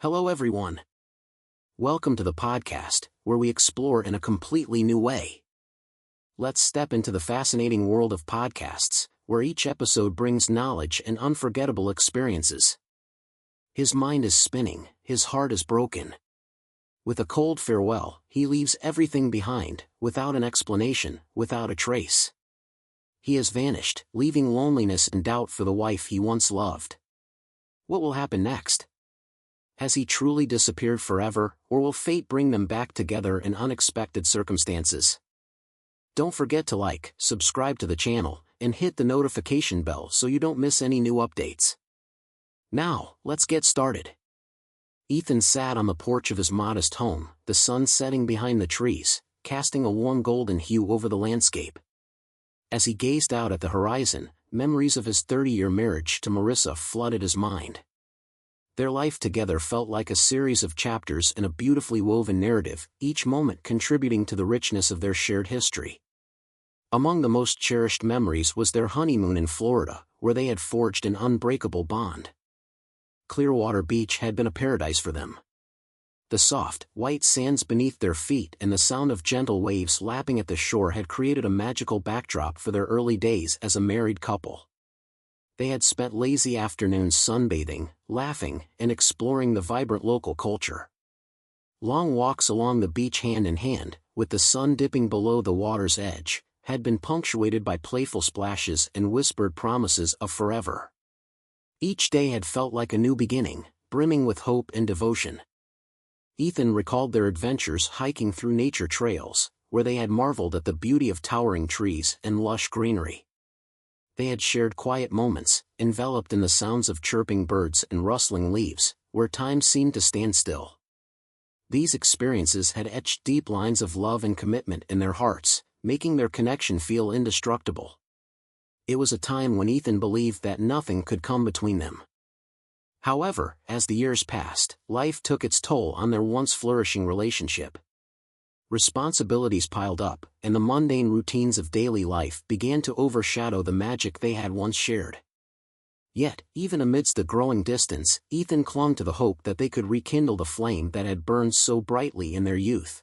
Hello everyone. Welcome to the podcast, where we explore in a completely new way. Let's step into the fascinating world of podcasts, where each episode brings knowledge and unforgettable experiences. His mind is spinning, his heart is broken. With a cold farewell, he leaves everything behind, without an explanation, without a trace. He has vanished, leaving loneliness and doubt for the wife he once loved. What will happen next? Has he truly disappeared forever, or will fate bring them back together in unexpected circumstances? Don't forget to like, subscribe to the channel, and hit the notification bell so you don't miss any new updates. Now, let's get started. Ethan sat on the porch of his modest home, the sun setting behind the trees, casting a warm golden hue over the landscape. As he gazed out at the horizon, memories of his 30-year marriage to Marissa flooded his mind. Their life together felt like a series of chapters in a beautifully woven narrative, each moment contributing to the richness of their shared history. Among the most cherished memories was their honeymoon in Florida, where they had forged an unbreakable bond. Clearwater Beach had been a paradise for them. The soft, white sands beneath their feet and the sound of gentle waves lapping at the shore had created a magical backdrop for their early days as a married couple. They had spent lazy afternoons sunbathing, laughing, and exploring the vibrant local culture. Long walks along the beach hand in hand, with the sun dipping below the water's edge, had been punctuated by playful splashes and whispered promises of forever. Each day had felt like a new beginning, brimming with hope and devotion. Ethan recalled their adventures hiking through nature trails, where they had marveled at the beauty of towering trees and lush greenery. They had shared quiet moments, enveloped in the sounds of chirping birds and rustling leaves, where time seemed to stand still. These experiences had etched deep lines of love and commitment in their hearts, making their connection feel indestructible. It was a time when Ethan believed that nothing could come between them. However, as the years passed, life took its toll on their once flourishing relationship. Responsibilities piled up, and the mundane routines of daily life began to overshadow the magic they had once shared. Yet, even amidst the growing distance, Ethan clung to the hope that they could rekindle the flame that had burned so brightly in their youth.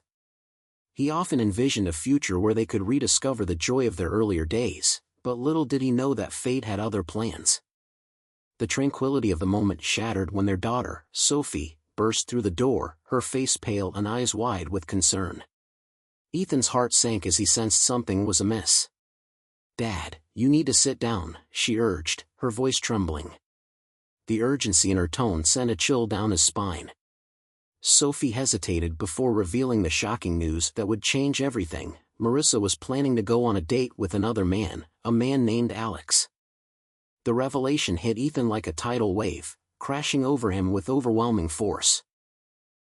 He often envisioned a future where they could rediscover the joy of their earlier days, but little did he know that fate had other plans. The tranquility of the moment shattered when their daughter, Sophie, burst through the door, her face pale and eyes wide with concern. Ethan's heart sank as he sensed something was amiss. "Dad, you need to sit down," she urged, her voice trembling. The urgency in her tone sent a chill down his spine. Sophie hesitated before revealing the shocking news that would change everything. Marissa was planning to go on a date with another man, a man named Alex. The revelation hit Ethan like a tidal wave, crashing over him with overwhelming force.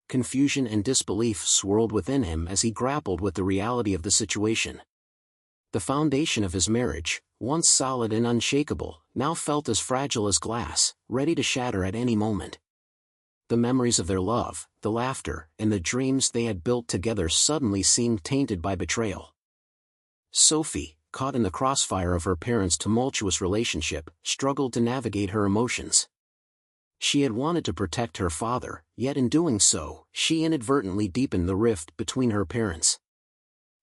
Confusion and disbelief swirled within him as he grappled with the reality of the situation. The foundation of his marriage, once solid and unshakable, now felt as fragile as glass, ready to shatter at any moment. The memories of their love, the laughter, and the dreams they had built together suddenly seemed tainted by betrayal. Sophie, caught in the crossfire of her parents' tumultuous relationship, struggled to navigate her emotions. She had wanted to protect her father, yet in doing so, she inadvertently deepened the rift between her parents.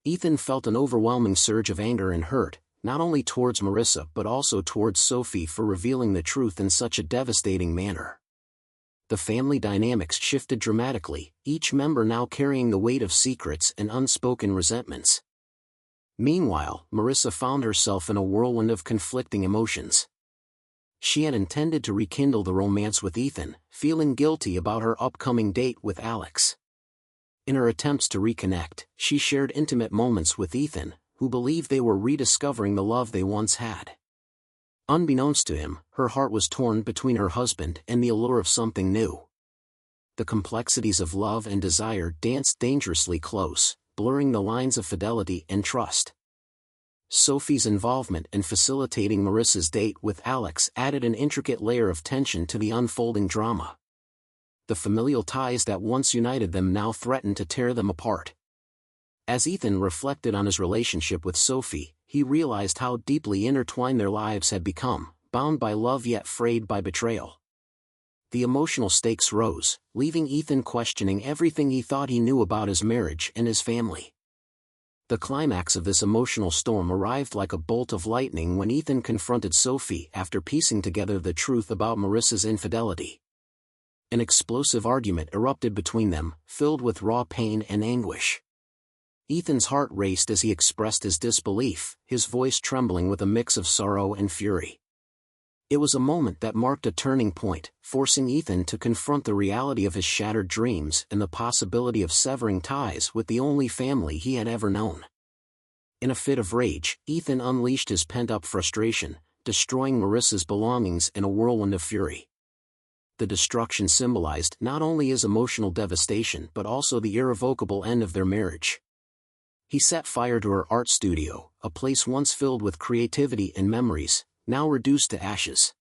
Ethan felt an overwhelming surge of anger and hurt, not only towards Marissa but also towards Sophie for revealing the truth in such a devastating manner. The family dynamics shifted dramatically, each member now carrying the weight of secrets and unspoken resentments. Meanwhile, Marissa found herself in a whirlwind of conflicting emotions. She had intended to rekindle the romance with Ethan, feeling guilty about her upcoming date with Alex. In her attempts to reconnect, she shared intimate moments with Ethan, who believed they were rediscovering the love they once had. Unbeknownst to him, her heart was torn between her husband and the allure of something new. The complexities of love and desire danced dangerously close, blurring the lines of fidelity and trust. Sophie's involvement in facilitating Marissa's date with Alex added an intricate layer of tension to the unfolding drama. The familial ties that once united them now threatened to tear them apart. As Ethan reflected on his relationship with Sophie, he realized how deeply intertwined their lives had become, bound by love yet frayed by betrayal. The emotional stakes rose, leaving Ethan questioning everything he thought he knew about his marriage and his family. The climax of this emotional storm arrived like a bolt of lightning when Ethan confronted Sophie after piecing together the truth about Marissa's infidelity. An explosive argument erupted between them, filled with raw pain and anguish. Ethan's heart raced as he expressed his disbelief, his voice trembling with a mix of sorrow and fury. It was a moment that marked a turning point, forcing Ethan to confront the reality of his shattered dreams and the possibility of severing ties with the only family he had ever known. In a fit of rage, Ethan unleashed his pent-up frustration, destroying Marissa's belongings in a whirlwind of fury. The destruction symbolized not only his emotional devastation but also the irrevocable end of their marriage. He set fire to her art studio, a place once filled with creativity and memories, now reduced to ashes.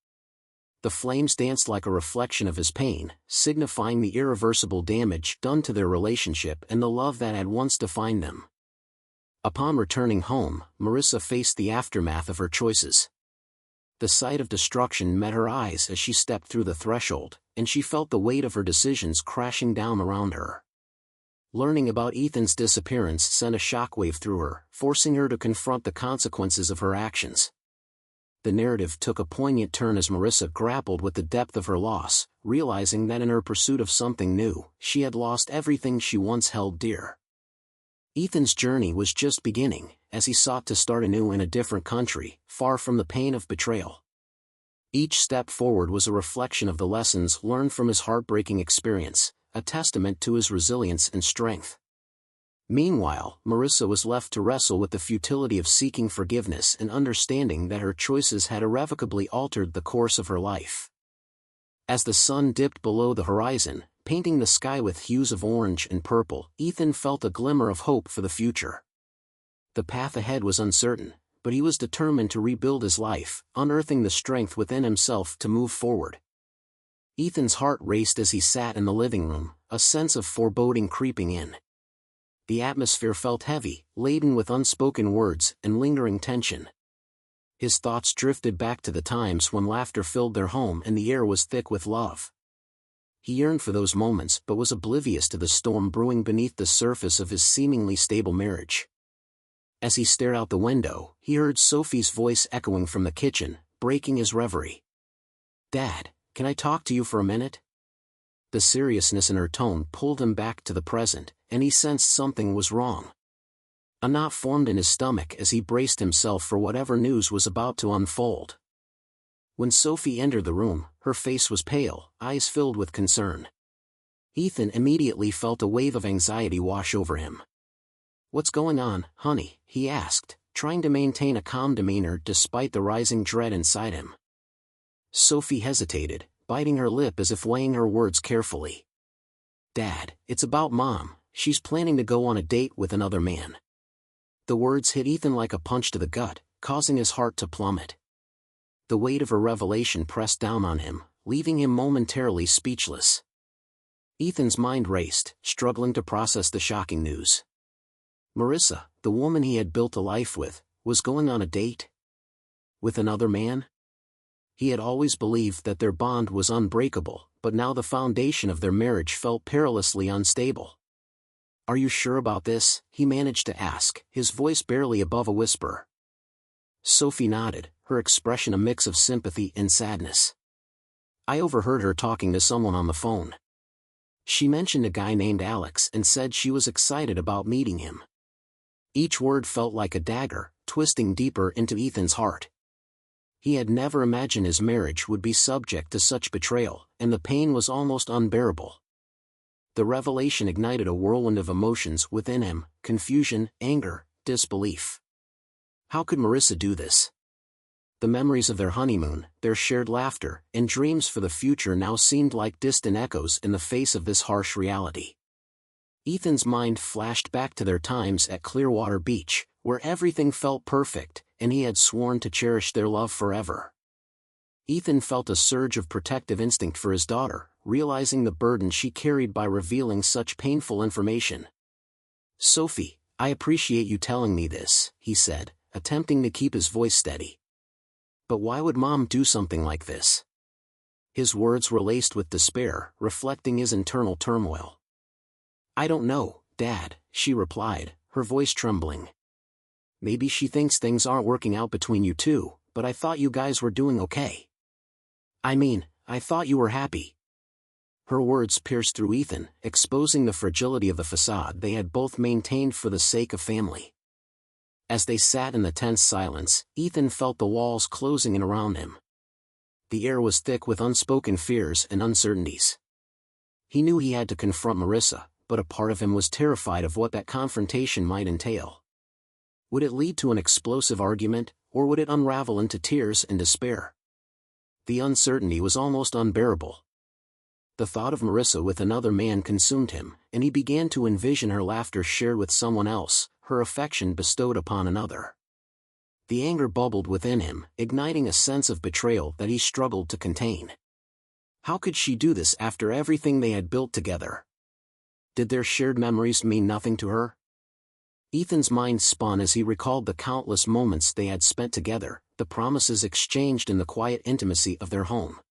The flames danced like a reflection of his pain, signifying the irreversible damage done to their relationship and the love that had once defined them. Upon returning home, Marissa faced the aftermath of her choices. The sight of destruction met her eyes as she stepped through the threshold, and she felt the weight of her decisions crashing down around her. Learning about Ethan's disappearance sent a shockwave through her, forcing her to confront the consequences of her actions. The narrative took a poignant turn as Marissa grappled with the depth of her loss, realizing that in her pursuit of something new, she had lost everything she once held dear. Ethan's journey was just beginning, as he sought to start anew in a different country, far from the pain of betrayal. Each step forward was a reflection of the lessons learned from his heartbreaking experience, a testament to his resilience and strength. Meanwhile, Marissa was left to wrestle with the futility of seeking forgiveness and understanding that her choices had irrevocably altered the course of her life. As the sun dipped below the horizon, painting the sky with hues of orange and purple, Ethan felt a glimmer of hope for the future. The path ahead was uncertain, but he was determined to rebuild his life, unearthing the strength within himself to move forward. Ethan's heart raced as he sat in the living room, a sense of foreboding creeping in. The atmosphere felt heavy, laden with unspoken words and lingering tension. His thoughts drifted back to the times when laughter filled their home and the air was thick with love. He yearned for those moments but was oblivious to the storm brewing beneath the surface of his seemingly stable marriage. As he stared out the window, he heard Sophie's voice echoing from the kitchen, breaking his reverie. "Dad, can I talk to you for a minute?" The seriousness in her tone pulled him back to the present, and he sensed something was wrong. A knot formed in his stomach as he braced himself for whatever news was about to unfold. When Sophie entered the room, her face was pale, eyes filled with concern. Ethan immediately felt a wave of anxiety wash over him. "What's going on, honey?" he asked, trying to maintain a calm demeanor despite the rising dread inside him. Sophie hesitated, biting her lip as if weighing her words carefully. "Dad, it's about Mom. She's planning to go on a date with another man." The words hit Ethan like a punch to the gut, causing his heart to plummet. The weight of her revelation pressed down on him, leaving him momentarily speechless. Ethan's mind raced, struggling to process the shocking news. Marissa, the woman he had built a life with, was going on a date? With another man? He had always believed that their bond was unbreakable, but now the foundation of their marriage felt perilously unstable. "Are you sure about this?" he managed to ask, his voice barely above a whisper. Sophie nodded, her expression a mix of sympathy and sadness. "I overheard her talking to someone on the phone. She mentioned a guy named Alex and said she was excited about meeting him." Each word felt like a dagger, twisting deeper into Ethan's heart. He had never imagined his marriage would be subject to such betrayal, and the pain was almost unbearable. The revelation ignited a whirlwind of emotions within him: confusion, anger, disbelief. How could Marissa do this? The memories of their honeymoon, their shared laughter, and dreams for the future now seemed like distant echoes in the face of this harsh reality. Ethan's mind flashed back to their times at Clearwater Beach, where everything felt perfect, and he had sworn to cherish their love forever. Ethan felt a surge of protective instinct for his daughter, realizing the burden she carried by revealing such painful information. "Sophie, I appreciate you telling me this," he said, attempting to keep his voice steady. "But why would Mom do something like this?" His words were laced with despair, reflecting his internal turmoil. "I don't know, Dad," she replied, her voice trembling. "Maybe she thinks things aren't working out between you two, but I thought you guys were doing okay. I mean, I thought you were happy." Her words pierced through Ethan, exposing the fragility of the facade they had both maintained for the sake of family. As they sat in the tense silence, Ethan felt the walls closing in around him. The air was thick with unspoken fears and uncertainties. He knew he had to confront Marissa, but a part of him was terrified of what that confrontation might entail. Would it lead to an explosive argument, or would it unravel into tears and despair? The uncertainty was almost unbearable. The thought of Marissa with another man consumed him, and he began to envision her laughter shared with someone else, her affection bestowed upon another. The anger bubbled within him, igniting a sense of betrayal that he struggled to contain. How could she do this after everything they had built together? Did their shared memories mean nothing to her? Ethan's mind spun as he recalled the countless moments they had spent together, the promises exchanged in the quiet intimacy of their home.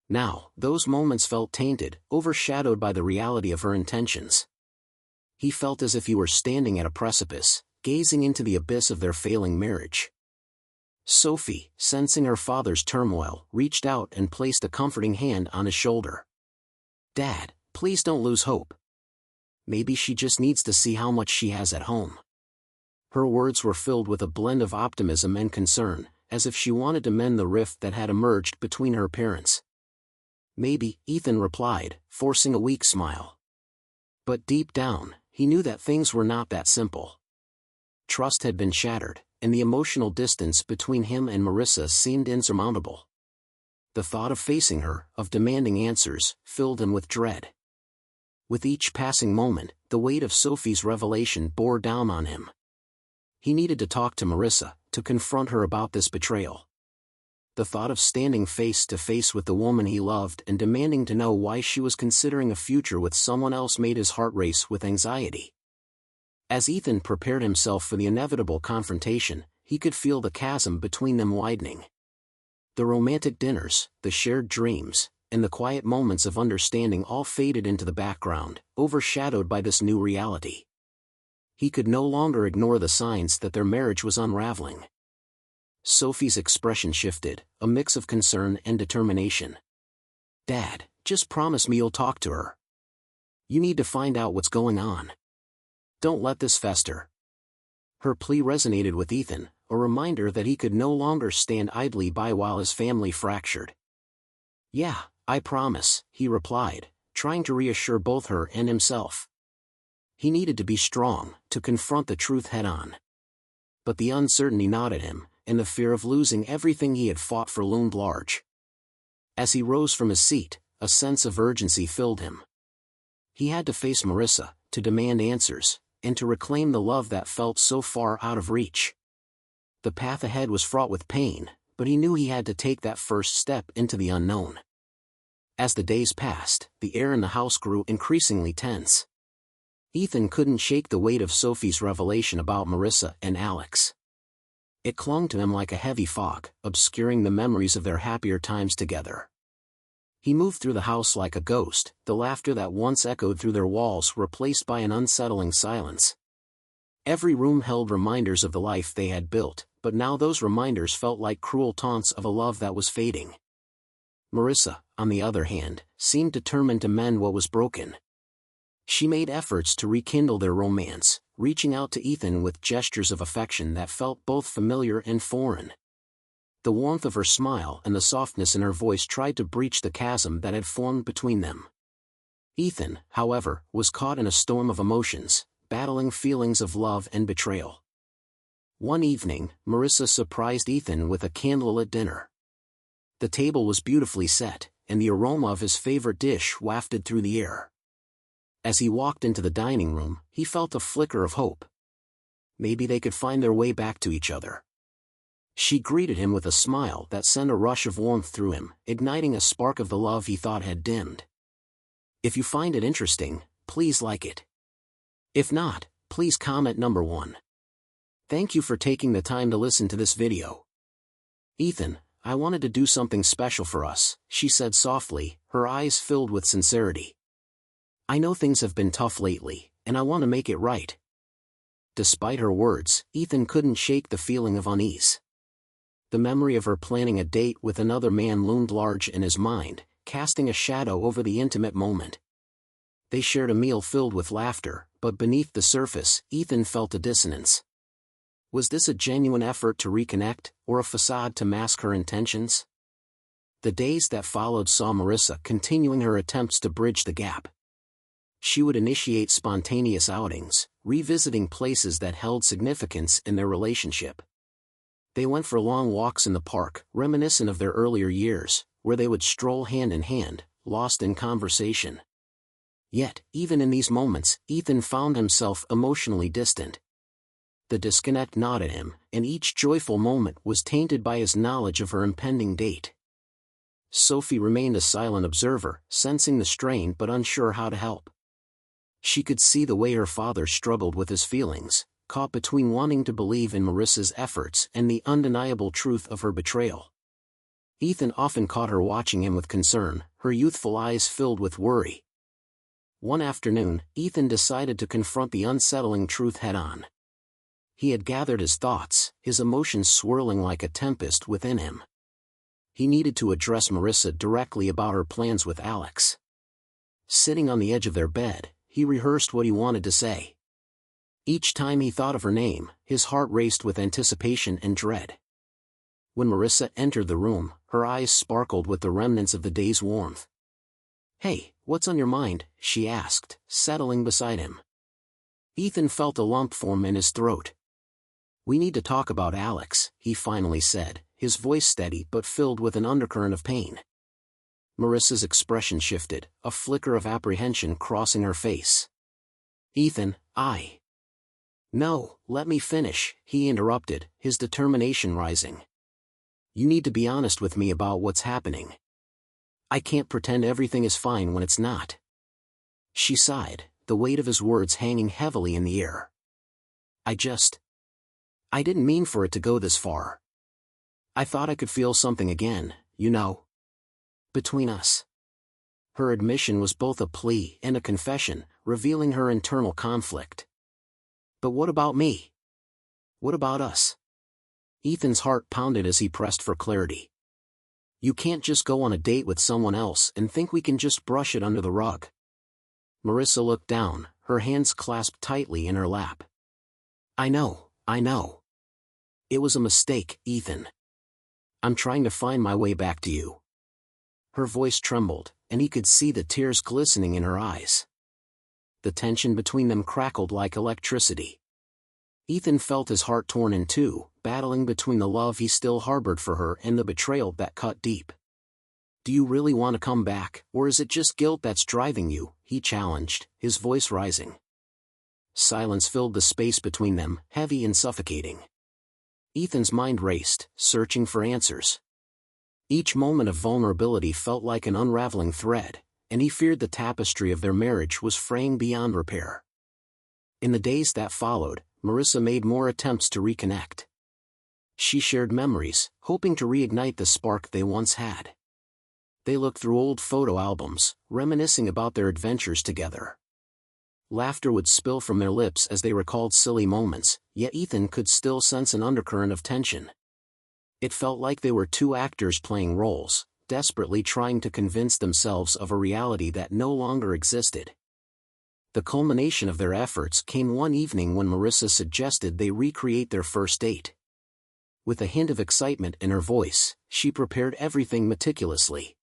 Now, those moments felt tainted, overshadowed by the reality of her intentions. He felt as if he were standing at a precipice, gazing into the abyss of their failing marriage. Sophie, sensing her father's turmoil, reached out and placed a comforting hand on his shoulder. "Dad, please don't lose hope. Maybe she just needs to see how much she has at home." Her words were filled with a blend of optimism and concern, as if she wanted to mend the rift that had emerged between her parents. "Maybe," Ethan replied, forcing a weak smile. But deep down, he knew that things were not that simple. Trust had been shattered, and the emotional distance between him and Marissa seemed insurmountable. The thought of facing her, of demanding answers, filled him with dread. With each passing moment, the weight of Sophie's revelation bore down on him. He needed to talk to Marissa, to confront her about this betrayal. The thought of standing face to face with the woman he loved and demanding to know why she was considering a future with someone else made his heart race with anxiety. As Ethan prepared himself for the inevitable confrontation, he could feel the chasm between them widening. The romantic dinners, the shared dreams, and the quiet moments of understanding all faded into the background, overshadowed by this new reality. He could no longer ignore the signs that their marriage was unraveling. Sophie's expression shifted, a mix of concern and determination. "Dad, just promise me you'll talk to her. You need to find out what's going on. Don't let this fester." Her plea resonated with Ethan, a reminder that he could no longer stand idly by while his family fractured. "Yeah, I promise," he replied, trying to reassure both her and himself. He needed to be strong, to confront the truth head-on. But the uncertainty gnawed at him, and the fear of losing everything he had fought for loomed large. As he rose from his seat, a sense of urgency filled him. He had to face Marissa, to demand answers, and to reclaim the love that felt so far out of reach. The path ahead was fraught with pain, but he knew he had to take that first step into the unknown. As the days passed, the air in the house grew increasingly tense. Ethan couldn't shake the weight of Sophie's revelation about Marissa and Alex. It clung to him like a heavy fog, obscuring the memories of their happier times together. He moved through the house like a ghost, the laughter that once echoed through their walls replaced by an unsettling silence. Every room held reminders of the life they had built, but now those reminders felt like cruel taunts of a love that was fading. Marissa, on the other hand, seemed determined to mend what was broken. She made efforts to rekindle their romance, reaching out to Ethan with gestures of affection that felt both familiar and foreign. The warmth of her smile and the softness in her voice tried to breach the chasm that had formed between them. Ethan, however, was caught in a storm of emotions, battling feelings of love and betrayal. One evening, Marissa surprised Ethan with a candlelit dinner. The table was beautifully set, and the aroma of his favorite dish wafted through the air. As he walked into the dining room, he felt a flicker of hope. Maybe they could find their way back to each other. She greeted him with a smile that sent a rush of warmth through him, igniting a spark of the love he thought had dimmed. If you find it interesting, please like it. If not, please comment number 1. Thank you for taking the time to listen to this video. Ethan, I wanted to do something special for us," she said softly, her eyes filled with sincerity. "I know things have been tough lately, and I want to make it right." Despite her words, Ethan couldn't shake the feeling of unease. The memory of her planning a date with another man loomed large in his mind, casting a shadow over the intimate moment. They shared a meal filled with laughter, but beneath the surface, Ethan felt a dissonance. Was this a genuine effort to reconnect, or a facade to mask her intentions? The days that followed saw Marissa continuing her attempts to bridge the gap. She would initiate spontaneous outings, revisiting places that held significance in their relationship. They went for long walks in the park, reminiscent of their earlier years, where they would stroll hand in hand, lost in conversation. Yet, even in these moments, Ethan found himself emotionally distant. The disconnect gnawed at him, and each joyful moment was tainted by his knowledge of her impending date. Sophie remained a silent observer, sensing the strain but unsure how to help. She could see the way her father struggled with his feelings, caught between wanting to believe in Marissa's efforts and the undeniable truth of her betrayal. Ethan often caught her watching him with concern, her youthful eyes filled with worry. One afternoon, Ethan decided to confront the unsettling truth head-on. He had gathered his thoughts, his emotions swirling like a tempest within him. He needed to address Marissa directly about her plans with Alex. Sitting on the edge of their bed, he rehearsed what he wanted to say. Each time he thought of her name, his heart raced with anticipation and dread. When Marissa entered the room, her eyes sparkled with the remnants of the day's warmth. "Hey, what's on your mind?" she asked, settling beside him. Ethan felt a lump form in his throat. "We need to talk about Alex," he finally said, his voice steady but filled with an undercurrent of pain. Marissa's expression shifted, a flicker of apprehension crossing her face. "Ethan, No, let me finish," he interrupted, his determination rising. "You need to be honest with me about what's happening. I can't pretend everything is fine when it's not." She sighed, the weight of his words hanging heavily in the air. I didn't mean for it to go this far. I thought I could feel something again, between us." Her admission was both a plea and a confession, revealing her internal conflict. "But what about me? What about us?" Ethan's heart pounded as he pressed for clarity. "You can't just go on a date with someone else and think we can just brush it under the rug." Marissa looked down, her hands clasped tightly in her lap. I know. It was a mistake, Ethan. I'm trying to find my way back to you." Her voice trembled, and he could see the tears glistening in her eyes. The tension between them crackled like electricity. Ethan felt his heart torn in two, battling between the love he still harbored for her and the betrayal that cut deep. "Do you really want to come back, or is it just guilt that's driving you?" he challenged, his voice rising. Silence filled the space between them, heavy and suffocating. Ethan's mind raced, searching for answers. Each moment of vulnerability felt like an unraveling thread, and he feared the tapestry of their marriage was fraying beyond repair. In the days that followed, Marissa made more attempts to reconnect. She shared memories, hoping to reignite the spark they once had. They looked through old photo albums, reminiscing about their adventures together. Laughter would spill from their lips as they recalled silly moments, yet Ethan could still sense an undercurrent of tension. It felt like they were two actors playing roles, desperately trying to convince themselves of a reality that no longer existed. The culmination of their efforts came one evening when Marissa suggested they recreate their first date. With a hint of excitement in her voice, she prepared everything meticulously.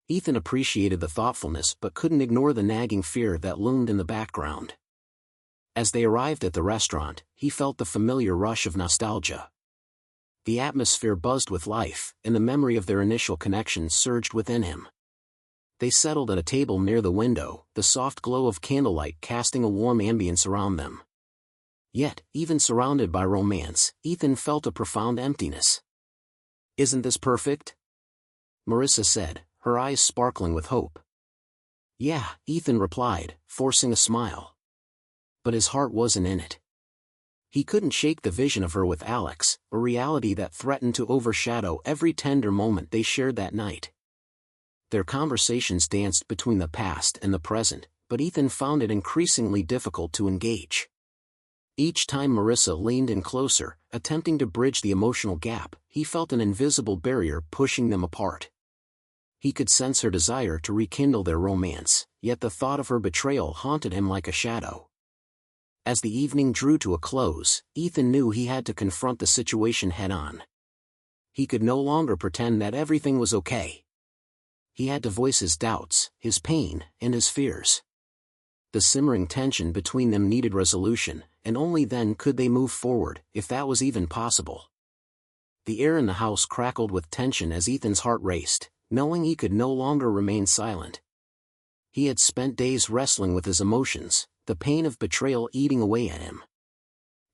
Ethan appreciated the thoughtfulness but couldn't ignore the nagging fear that loomed in the background. As they arrived at the restaurant, he felt the familiar rush of nostalgia. The atmosphere buzzed with life, and the memory of their initial connection surged within him. They settled at a table near the window, the soft glow of candlelight casting a warm ambience around them. Yet, even surrounded by romance, Ethan felt a profound emptiness. "Isn't this perfect?" Marissa said, her eyes sparkling with hope. "Yeah," Ethan replied, forcing a smile. But his heart wasn't in it. He couldn't shake the vision of her with Alex, a reality that threatened to overshadow every tender moment they shared that night. Their conversations danced between the past and the present, but Ethan found it increasingly difficult to engage. Each time Marissa leaned in closer, attempting to bridge the emotional gap, he felt an invisible barrier pushing them apart. He could sense her desire to rekindle their romance, yet the thought of her betrayal haunted him like a shadow. As the evening drew to a close, Ethan knew he had to confront the situation head-on. He could no longer pretend that everything was okay. He had to voice his doubts, his pain, and his fears. The simmering tension between them needed resolution, and only then could they move forward, if that was even possible. The air in the house crackled with tension as Ethan's heart raced, knowing he could no longer remain silent. He had spent days wrestling with his emotions, the pain of betrayal eating away at him.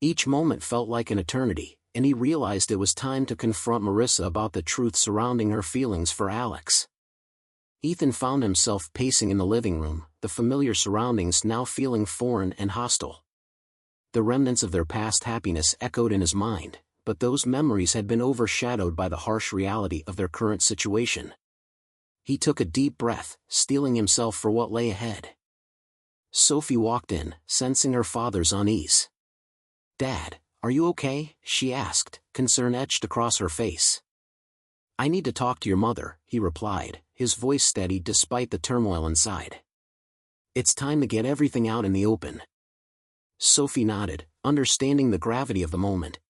Each moment felt like an eternity, and he realized it was time to confront Marissa about the truth surrounding her feelings for Alex. Ethan found himself pacing in the living room, the familiar surroundings now feeling foreign and hostile. The remnants of their past happiness echoed in his mind, but those memories had been overshadowed by the harsh reality of their current situation. He took a deep breath, steeling himself for what lay ahead. Sophie walked in, sensing her father's unease. "Dad, are you okay?" she asked, concern etched across her face. "I need to talk to your mother," he replied, his voice steady despite the turmoil inside. "It's time to get everything out in the open." Sophie nodded, understanding the gravity of the moment.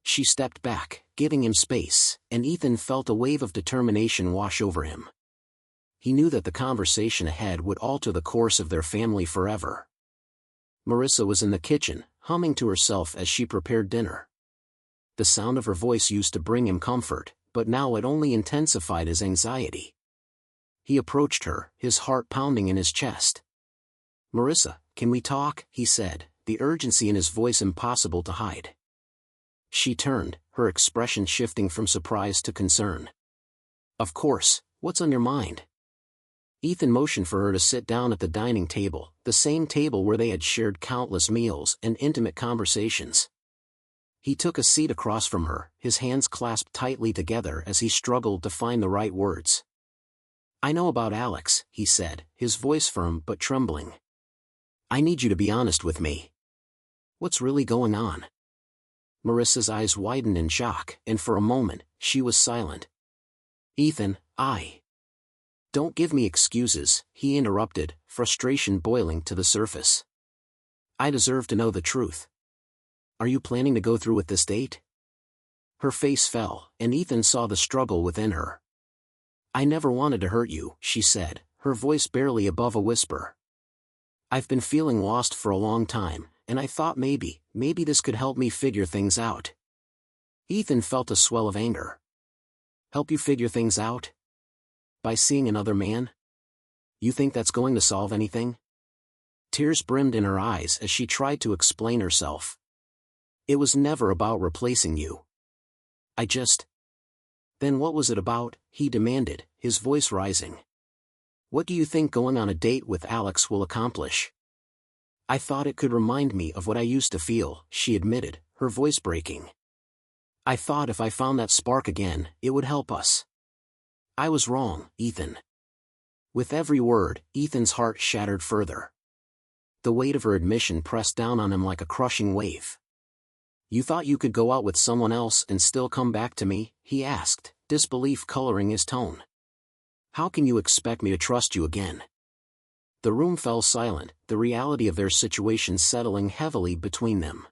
She stepped back, giving him space, and Ethan felt a wave of determination wash over him. He knew that the conversation ahead would alter the course of their family forever. Marissa was in the kitchen, humming to herself as she prepared dinner. The sound of her voice used to bring him comfort, but now it only intensified his anxiety. He approached her, his heart pounding in his chest. "Marissa, can we talk?" he said, the urgency in his voice impossible to hide. She turned, her expression shifting from surprise to concern. "Of course, what's on your mind?" Ethan motioned for her to sit down at the dining table, the same table where they had shared countless meals and intimate conversations. He took a seat across from her, his hands clasped tightly together as he struggled to find the right words. "I know about Alex," he said, his voice firm but trembling. "I need you to be honest with me. What's really going on?" Marissa's eyes widened in shock, and for a moment, she was silent. "Ethan, Don't give me excuses," he interrupted, frustration boiling to the surface. "I deserve to know the truth. Are you planning to go through with this date?" Her face fell, and Ethan saw the struggle within her. "I never wanted to hurt you," she said, her voice barely above a whisper. "I've been feeling lost for a long time, and I thought maybe this could help me figure things out." Ethan felt a swell of anger. "Help you figure things out? By seeing another man? You think that's going to solve anything?" Tears brimmed in her eyes as she tried to explain herself. "It was never about replacing you. Then what was it about?" he demanded, his voice rising. "What do you think going on a date with Alex will accomplish?" "I thought it could remind me of what I used to feel," she admitted, her voice breaking. "I thought if I found that spark again, it would help us. I was wrong, Ethan." With every word, Ethan's heart shattered further. The weight of her admission pressed down on him like a crushing wave. "You thought you could go out with someone else and still come back to me?" he asked, disbelief coloring his tone. "How can you expect me to trust you again?" The room fell silent, the reality of their situation settling heavily between them.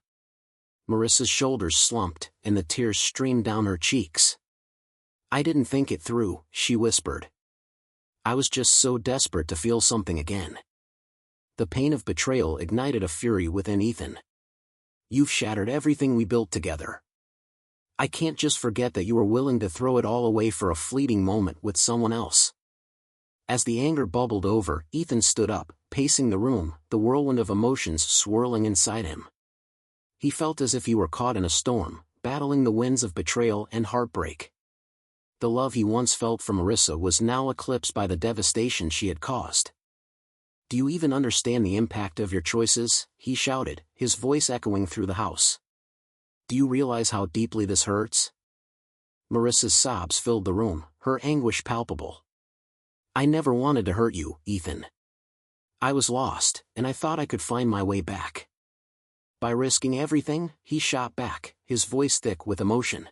Marissa's shoulders slumped, and the tears streamed down her cheeks. "I didn't think it through," she whispered. "I was just so desperate to feel something again." The pain of betrayal ignited a fury within Ethan. "You've shattered everything we built together. I can't just forget that you were willing to throw it all away for a fleeting moment with someone else." As the anger bubbled over, Ethan stood up, pacing the room, the whirlwind of emotions swirling inside him. He felt as if he were caught in a storm, battling the winds of betrayal and heartbreak. The love he once felt for Marissa was now eclipsed by the devastation she had caused. Do you even understand the impact of your choices? He shouted, his voice echoing through the house. Do you realize how deeply this hurts? Marissa's sobs filled the room, her anguish palpable. I never wanted to hurt you, Ethan. I was lost, and I thought I could find my way back. By risking everything, he shot back, his voice thick with emotion.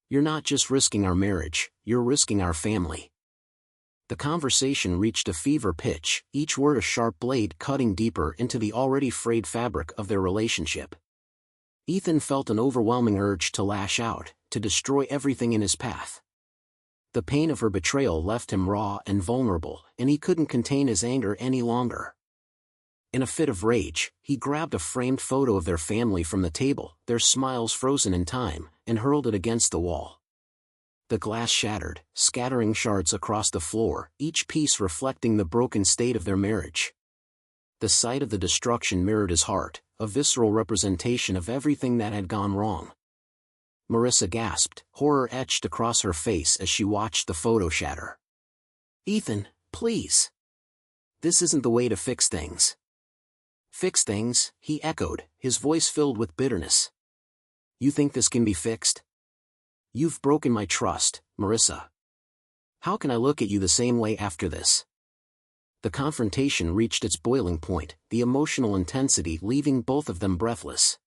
You're not just risking our marriage, you're risking our family. The conversation reached a fever pitch, each word a sharp blade cutting deeper into the already frayed fabric of their relationship. Ethan felt an overwhelming urge to lash out, to destroy everything in his path. The pain of her betrayal left him raw and vulnerable, and he couldn't contain his anger any longer. In a fit of rage, he grabbed a framed photo of their family from the table, their smiles frozen in time, and hurled it against the wall. The glass shattered, scattering shards across the floor, each piece reflecting the broken state of their marriage. The sight of the destruction mirrored his heart, a visceral representation of everything that had gone wrong. Marissa gasped, horror etched across her face as she watched the photo shatter. Ethan, please. This isn't the way to fix things. Fix things, he echoed, his voice filled with bitterness. You think this can be fixed? You've broken my trust, Marissa. How can I look at you the same way after this? The confrontation reached its boiling point, the emotional intensity leaving both of them breathless.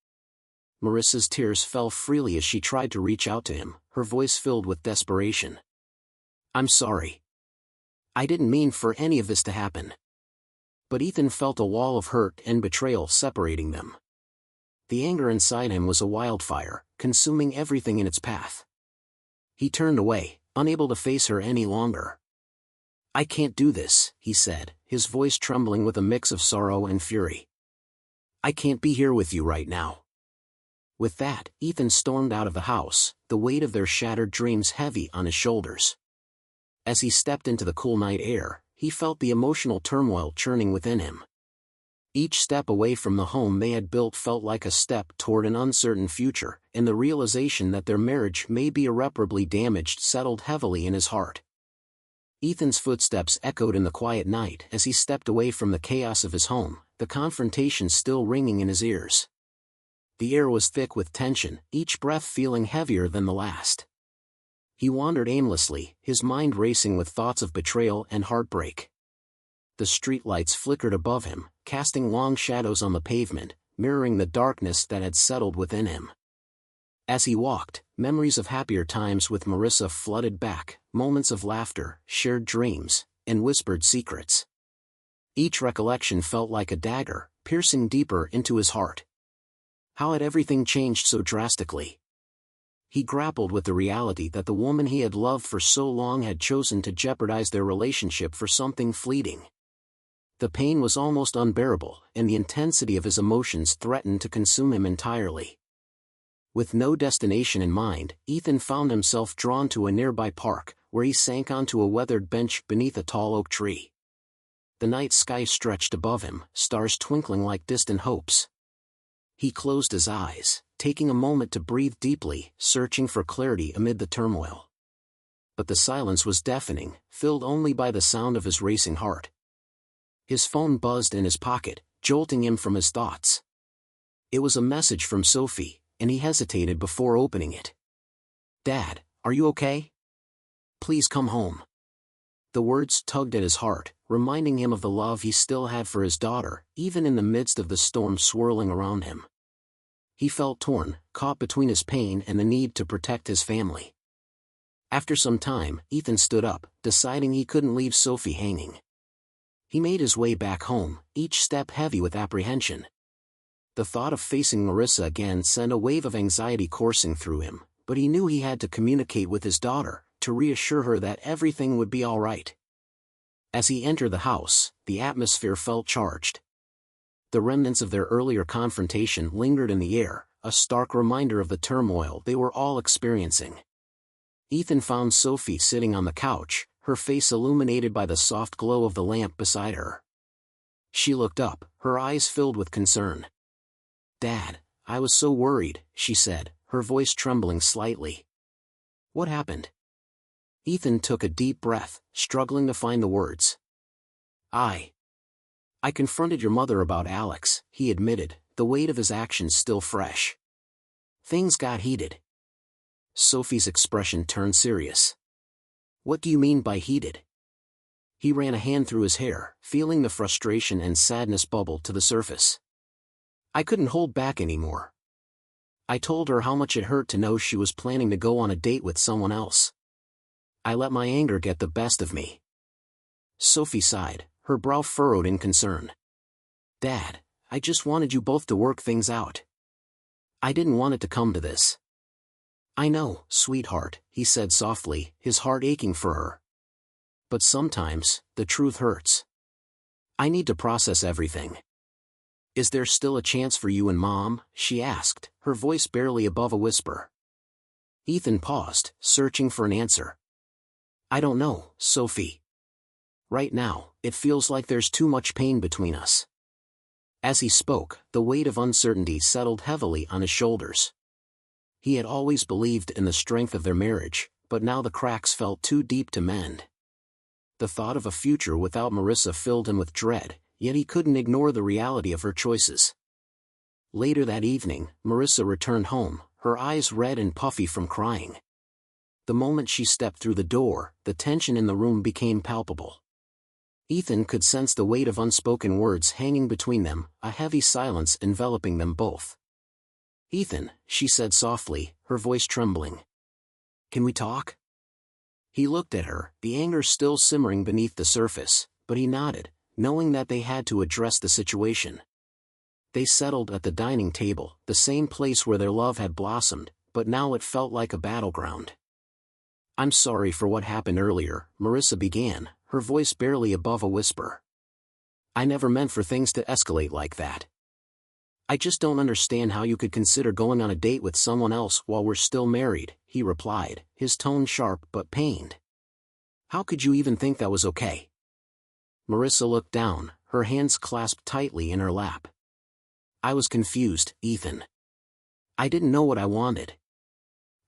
Marissa's tears fell freely as she tried to reach out to him, her voice filled with desperation. I'm sorry. I didn't mean for any of this to happen. But Ethan felt a wall of hurt and betrayal separating them. The anger inside him was a wildfire, consuming everything in its path. He turned away, unable to face her any longer. I can't do this, he said, his voice trembling with a mix of sorrow and fury. I can't be here with you right now. With that, Ethan stormed out of the house, the weight of their shattered dreams heavy on his shoulders. As he stepped into the cool night air, he felt the emotional turmoil churning within him. Each step away from the home they had built felt like a step toward an uncertain future, and the realization that their marriage may be irreparably damaged settled heavily in his heart. Ethan's footsteps echoed in the quiet night as he stepped away from the chaos of his home, the confrontation still ringing in his ears. The air was thick with tension, each breath feeling heavier than the last. He wandered aimlessly, his mind racing with thoughts of betrayal and heartbreak. The streetlights flickered above him, casting long shadows on the pavement, mirroring the darkness that had settled within him. As he walked, memories of happier times with Marissa flooded back, moments of laughter, shared dreams, and whispered secrets. Each recollection felt like a dagger, piercing deeper into his heart. How had everything changed so drastically? He grappled with the reality that the woman he had loved for so long had chosen to jeopardize their relationship for something fleeting. The pain was almost unbearable, and the intensity of his emotions threatened to consume him entirely. With no destination in mind, Ethan found himself drawn to a nearby park, where he sank onto a weathered bench beneath a tall oak tree. The night sky stretched above him, stars twinkling like distant hopes. He closed his eyes, taking a moment to breathe deeply, searching for clarity amid the turmoil. But the silence was deafening, filled only by the sound of his racing heart. His phone buzzed in his pocket, jolting him from his thoughts. It was a message from Sophie, and he hesitated before opening it. Dad, are you okay? Please come home. The words tugged at his heart, reminding him of the love he still had for his daughter, even in the midst of the storm swirling around him. He felt torn, caught between his pain and the need to protect his family. After some time, Ethan stood up, deciding he couldn't leave Sophie hanging. He made his way back home, each step heavy with apprehension. The thought of facing Marissa again sent a wave of anxiety coursing through him, but he knew he had to communicate with his daughter, to reassure her that everything would be all right. As he entered the house, the atmosphere felt charged. The remnants of their earlier confrontation lingered in the air, a stark reminder of the turmoil they were all experiencing. Ethan found Sophie sitting on the couch, her face illuminated by the soft glow of the lamp beside her. She looked up, her eyes filled with concern. Dad, I was so worried, she said, her voice trembling slightly. What happened? Ethan took a deep breath, struggling to find the words. I confronted your mother about Alex, he admitted, the weight of his actions still fresh. Things got heated. Sophie's expression turned serious. What do you mean by heated? He ran a hand through his hair, feeling the frustration and sadness bubble to the surface. I couldn't hold back anymore. I told her how much it hurt to know she was planning to go on a date with someone else. I let my anger get the best of me. Sophie sighed, her brow furrowed in concern. Dad, I just wanted you both to work things out. I didn't want it to come to this. I know, sweetheart, he said softly, his heart aching for her. But sometimes, the truth hurts. I need to process everything. Is there still a chance for you and Mom? She asked, her voice barely above a whisper. Ethan paused, searching for an answer. I don't know, Sophie. Right now, it feels like there's too much pain between us. As he spoke, the weight of uncertainty settled heavily on his shoulders. He had always believed in the strength of their marriage, but now the cracks felt too deep to mend. The thought of a future without Marissa filled him with dread, yet he couldn't ignore the reality of her choices. Later that evening, Marissa returned home, her eyes red and puffy from crying. The moment she stepped through the door, the tension in the room became palpable. Ethan could sense the weight of unspoken words hanging between them, a heavy silence enveloping them both. Ethan, she said softly, her voice trembling. Can we talk? He looked at her, the anger still simmering beneath the surface, but he nodded, knowing that they had to address the situation. They settled at the dining table, the same place where their love had blossomed, but now it felt like a battleground. I'm sorry for what happened earlier, Marissa began, her voice barely above a whisper. I never meant for things to escalate like that. I just don't understand how you could consider going on a date with someone else while we're still married, he replied, his tone sharp but pained. How could you even think that was okay? Marissa looked down, her hands clasped tightly in her lap. I was confused, Ethan. I didn't know what I wanted.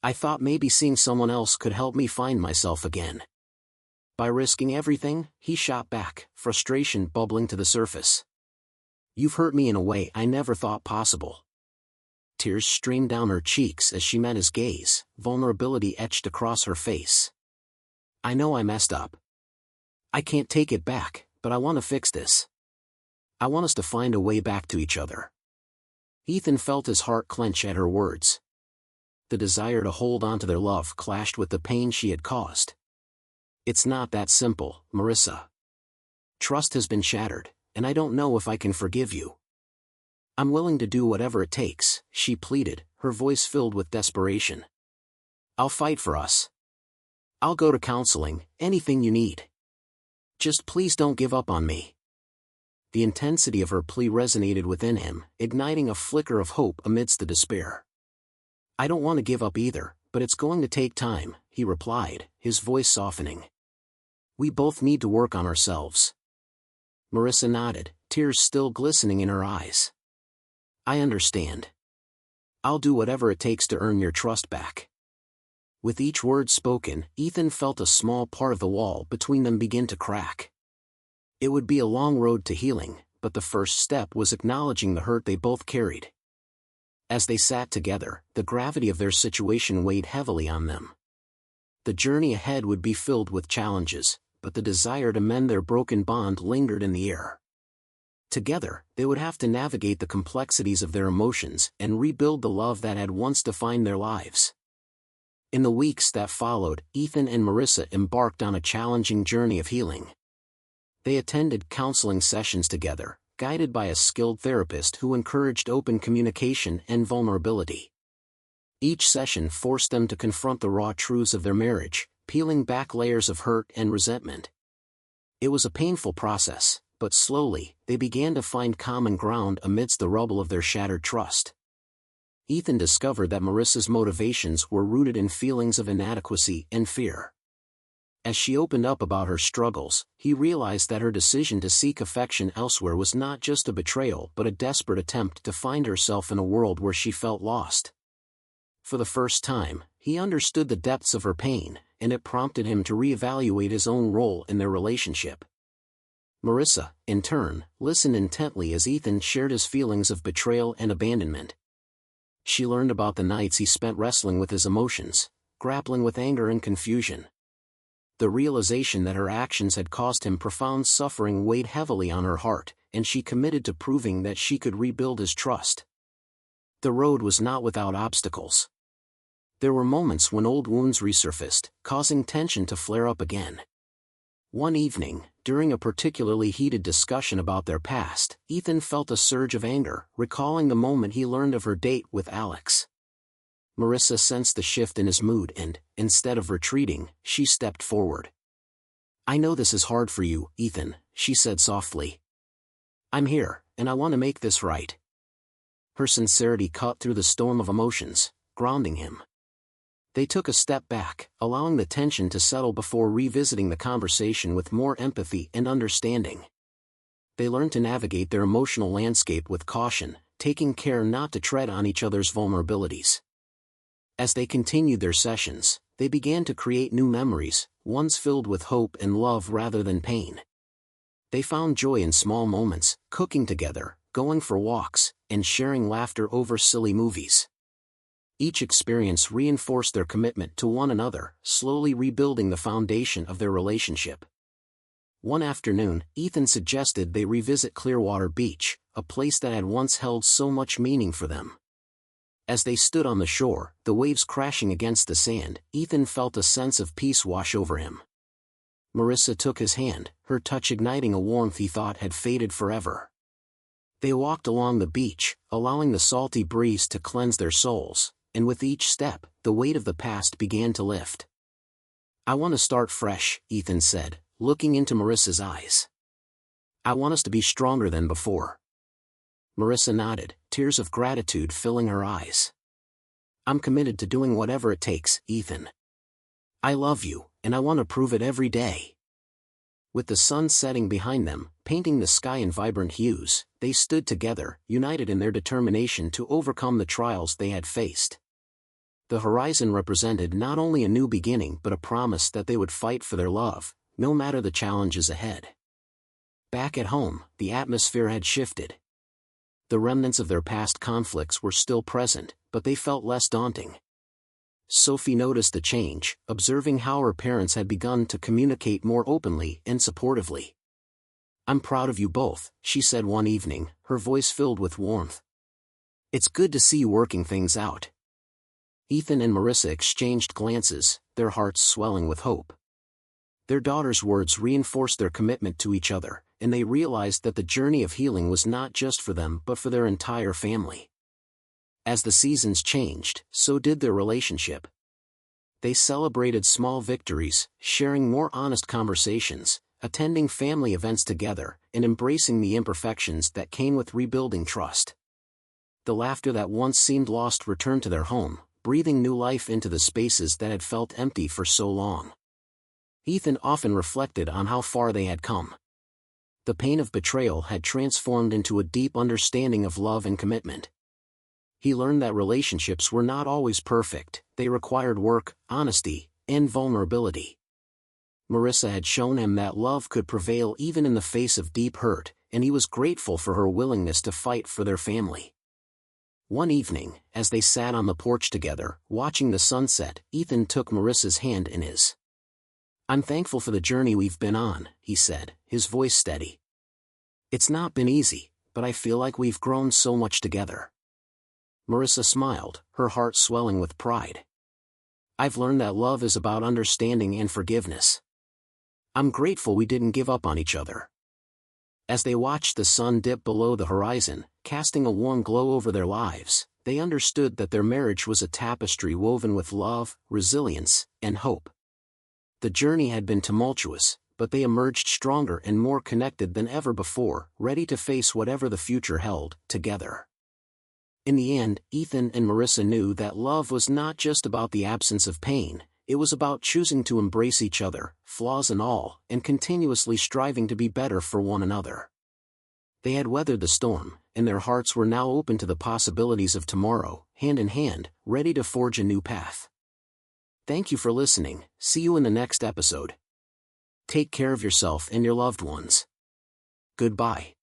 I thought maybe seeing someone else could help me find myself again. By risking everything, he shot back, frustration bubbling to the surface. You've hurt me in a way I never thought possible. Tears streamed down her cheeks as she met his gaze, vulnerability etched across her face. I know I messed up. I can't take it back, but I want to fix this. I want us to find a way back to each other. Ethan felt his heart clench at her words. The desire to hold on to their love clashed with the pain she had caused. It's not that simple, Marissa. Trust has been shattered, and I don't know if I can forgive you. I'm willing to do whatever it takes, she pleaded, her voice filled with desperation. I'll fight for us. I'll go to counseling, anything you need. Just please don't give up on me. The intensity of her plea resonated within him, igniting a flicker of hope amidst the despair. I don't want to give up either, but it's going to take time, he replied, his voice softening. We both need to work on ourselves. Marissa nodded, tears still glistening in her eyes. I understand. I'll do whatever it takes to earn your trust back. With each word spoken, Ethan felt a small part of the wall between them begin to crack. It would be a long road to healing, but the first step was acknowledging the hurt they both carried. As they sat together, the gravity of their situation weighed heavily on them. The journey ahead would be filled with challenges, but the desire to mend their broken bond lingered in the air. Together, they would have to navigate the complexities of their emotions and rebuild the love that had once defined their lives. In the weeks that followed, Ethan and Marissa embarked on a challenging journey of healing. They attended counseling sessions together, guided by a skilled therapist who encouraged open communication and vulnerability. Each session forced them to confront the raw truths of their marriage, peeling back layers of hurt and resentment. It was a painful process, but slowly, they began to find common ground amidst the rubble of their shattered trust. Ethan discovered that Marissa's motivations were rooted in feelings of inadequacy and fear. As she opened up about her struggles, he realized that her decision to seek affection elsewhere was not just a betrayal but a desperate attempt to find herself in a world where she felt lost. For the first time, he understood the depths of her pain, and it prompted him to reevaluate his own role in their relationship. Marissa, in turn, listened intently as Ethan shared his feelings of betrayal and abandonment. She learned about the nights he spent wrestling with his emotions, grappling with anger and confusion. The realization that her actions had caused him profound suffering weighed heavily on her heart, and she committed to proving that she could rebuild his trust. The road was not without obstacles. There were moments when old wounds resurfaced, causing tension to flare up again. One evening, during a particularly heated discussion about their past, Ethan felt a surge of anger, recalling the moment he learned of her date with Alex. Marissa sensed the shift in his mood and, instead of retreating, she stepped forward. "I know this is hard for you, Ethan," she said softly. "I'm here, and I want to make this right." Her sincerity cut through the storm of emotions, grounding him. They took a step back, allowing the tension to settle before revisiting the conversation with more empathy and understanding. They learned to navigate their emotional landscape with caution, taking care not to tread on each other's vulnerabilities. As they continued their sessions, they began to create new memories, ones filled with hope and love rather than pain. They found joy in small moments, cooking together, going for walks, and sharing laughter over silly movies. Each experience reinforced their commitment to one another, slowly rebuilding the foundation of their relationship. One afternoon, Ethan suggested they revisit Clearwater Beach, a place that had once held so much meaning for them. As they stood on the shore, the waves crashing against the sand, Ethan felt a sense of peace wash over him. Marissa took his hand, her touch igniting a warmth he thought had faded forever. They walked along the beach, allowing the salty breeze to cleanse their souls, and with each step, the weight of the past began to lift. "I want to start fresh," Ethan said, looking into Marissa's eyes. "I want us to be stronger than before." Marissa nodded, tears of gratitude filling her eyes. "I'm committed to doing whatever it takes, Ethan. I love you, and I want to prove it every day." With the sun setting behind them, painting the sky in vibrant hues, they stood together, united in their determination to overcome the trials they had faced. The horizon represented not only a new beginning but a promise that they would fight for their love, no matter the challenges ahead. Back at home, the atmosphere had shifted. The remnants of their past conflicts were still present, but they felt less daunting. Sophie noticed the change, observing how her parents had begun to communicate more openly and supportively. "I'm proud of you both," she said one evening, her voice filled with warmth. "It's good to see you working things out." Ethan and Marissa exchanged glances, their hearts swelling with hope. Their daughter's words reinforced their commitment to each other, and they realized that the journey of healing was not just for them but for their entire family. As the seasons changed, so did their relationship. They celebrated small victories, sharing more honest conversations, attending family events together, and embracing the imperfections that came with rebuilding trust. The laughter that once seemed lost returned to their home, breathing new life into the spaces that had felt empty for so long. Ethan often reflected on how far they had come. The pain of betrayal had transformed into a deep understanding of love and commitment. He learned that relationships were not always perfect, they required work, honesty, and vulnerability. Marissa had shown him that love could prevail even in the face of deep hurt, and he was grateful for her willingness to fight for their family. One evening, as they sat on the porch together, watching the sunset, Ethan took Marissa's hand in his. "I'm thankful for the journey we've been on," he said, his voice steady. "It's not been easy, but I feel like we've grown so much together." Marissa smiled, her heart swelling with pride. "I've learned that love is about understanding and forgiveness. I'm grateful we didn't give up on each other." As they watched the sun dip below the horizon, casting a warm glow over their lives, they understood that their marriage was a tapestry woven with love, resilience, and hope. The journey had been tumultuous, but they emerged stronger and more connected than ever before, ready to face whatever the future held, together. In the end, Ethan and Marissa knew that love was not just about the absence of pain, it was about choosing to embrace each other, flaws and all, and continuously striving to be better for one another. They had weathered the storm, and their hearts were now open to the possibilities of tomorrow, hand in hand, ready to forge a new path. Thank you for listening. See you in the next episode. Take care of yourself and your loved ones. Goodbye.